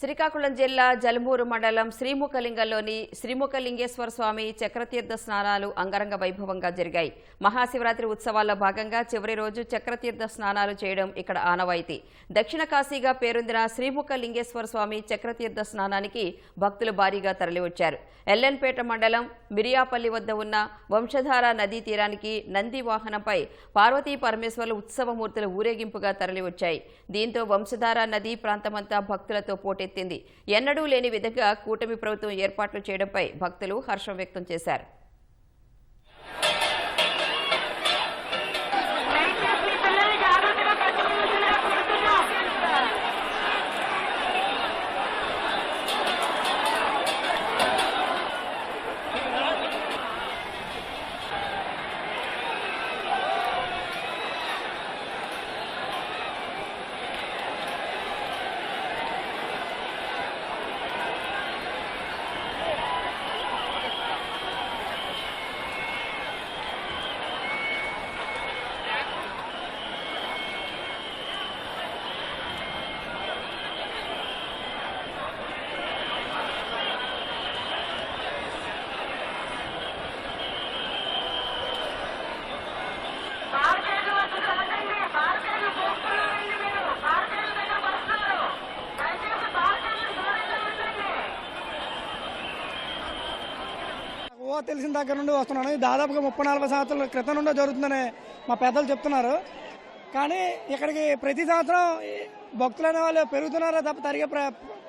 శ్రీకాకుళం జిల్లా జలమూరు మండలం శ్రీముఖలింగంలోని శ్రీముఖలింగేశ్వర స్వామి చక్రతీర్థ స్నానాలు అంగరంగ వైభవంగా జరిగాయి. మహాశివరాత్రి ఉత్సవాల్లో భాగంగా చివరి రోజు చక్రతీర్థ స్నానాలు చేయడం ఇక్కడ ఆనవాయితీ. దక్షిణ కాశీగా పేరొందిన శ్రీముఖలింగేశ్వర స్వామి చక్రతీర్థ స్నానానికి భక్తులు భారీగా తరలివచ్చారు. ఎల్లెన్పేట మండలం మిరియాపల్లి వద్ద ఉన్న వంశధార నదీ తీరానికి నంది వాహనంపై పార్వతీ పరమేశ్వర్ల ఉత్సవమూర్తుల ఊరేగింపుగా తరలివచ్చాయి. దీంతో వంశధార నదీ ప్రాంతమంతా భక్తులతో పోటెత్తింది. ఎన్నడూ లేని విధంగా కూటమి ప్రభుత్వం ఏర్పాట్లు చేయడంపై భక్తులు హర్షం వ్యక్తం చేశారు. తెలిసిన దగ్గర నుండి వస్తున్నాను. దాదాపుగా 30-40 సంవత్సరాల క్రితం నుండి జరుగుతుందని మా పెద్దలు చెప్తున్నారు. కానీ ఇక్కడికి ప్రతి సంవత్సరం భక్తులు అనే వాళ్ళు పెరుగుతున్నారో తప్ప తరిగే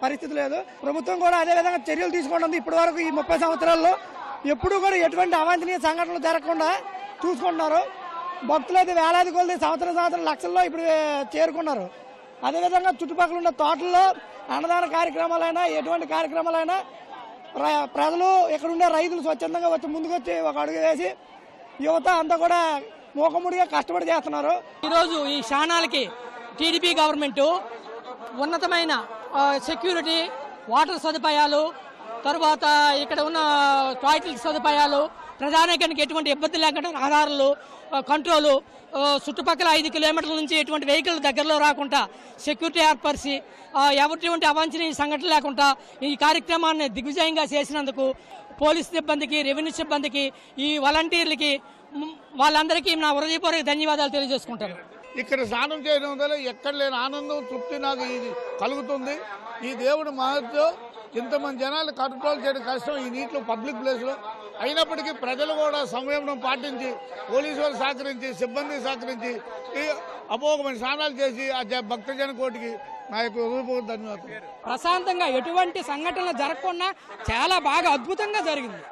పరిస్థితి లేదు. ప్రభుత్వం కూడా అదే విధంగా చర్యలు తీసుకుంటుంది. ఇప్పటి వరకు ఈ 30 సంవత్సరాల్లో ఎప్పుడూ కూడా ఎటువంటి అవాంఛనీయ సంఘటనలు జరగకుండా చూసుకుంటున్నారు. భక్తులు అయితే వేలాది కొలది సంవత్సరం లక్షల్లో ఇప్పుడు చేరుకున్నారు. అదేవిధంగా చుట్టుపక్కల ఉన్న తోటల్లో అన్నదాన కార్యక్రమాలైనా ఎటువంటి కార్యక్రమాలైనా ప్రజలు ఇక్కడ ఉండే రైతులు స్వచ్ఛందంగా వచ్చి ముందుకొచ్చి ఒక అడుగు వేసి యువత అంతా కూడా మూకముడిగా కష్టపడి చేస్తున్నారు. ఈరోజు ఈ స్నానాలకి టీడీపీ గవర్నమెంట్ ఉన్నతమైన సెక్యూరిటీ, వాటర్ సదుపాయాలు, తర్వాత ఇక్కడ ఉన్న టాయిలెట్ సదుపాయాలు, ప్రజానీకానికి ఎటువంటి ఇబ్బంది లేకుండా ఆధారాలు, కంట్రోలు, చుట్టుపక్కల 5 కిలోమీటర్ల నుంచి ఎటువంటి వెహికల్ దగ్గరలో రాకుండా సెక్యూరిటీ ఏర్పరిచి ఎటువంటి అవాంఛనీయ సంఘటన లేకుండా ఈ కార్యక్రమాన్ని దిగ్విజయంగా చేసినందుకు పోలీసు సిబ్బందికి, రెవెన్యూ సిబ్బందికి, ఈ వాలంటీర్లకి వాళ్ళందరికీ నా హృదయపూర్వక ధన్యవాదాలు తెలియజేసుకుంటాను. ఇక్కడ స్నానం చేయడం వల్ల ఎక్కడ లేని ఆనందం, తృప్తి నాకు ఇది కలుగుతుంది. ఈ దేవుడి మహత్వం ఇంతమంది జనాలు కంట్రోల్ చేయడం కష్టం ఈ నీటిలో, పబ్లిక్ ప్లేస్లో. అయినప్పటికీ ప్రజలు కూడా సంయమనం పాటించి, పోలీసు వాళ్ళు సహకరించి, సిబ్బంది సహకరించి అమోఘమైన స్నానాలు చేసి ఆ భక్తజన కోటికి నా యొక్క హృదయపూర్వక ధన్యవాదాలు. ప్రశాంతంగా ఎటువంటి సంఘటనలు జరగకుండా చాలా బాగా అద్భుతంగా జరిగింది.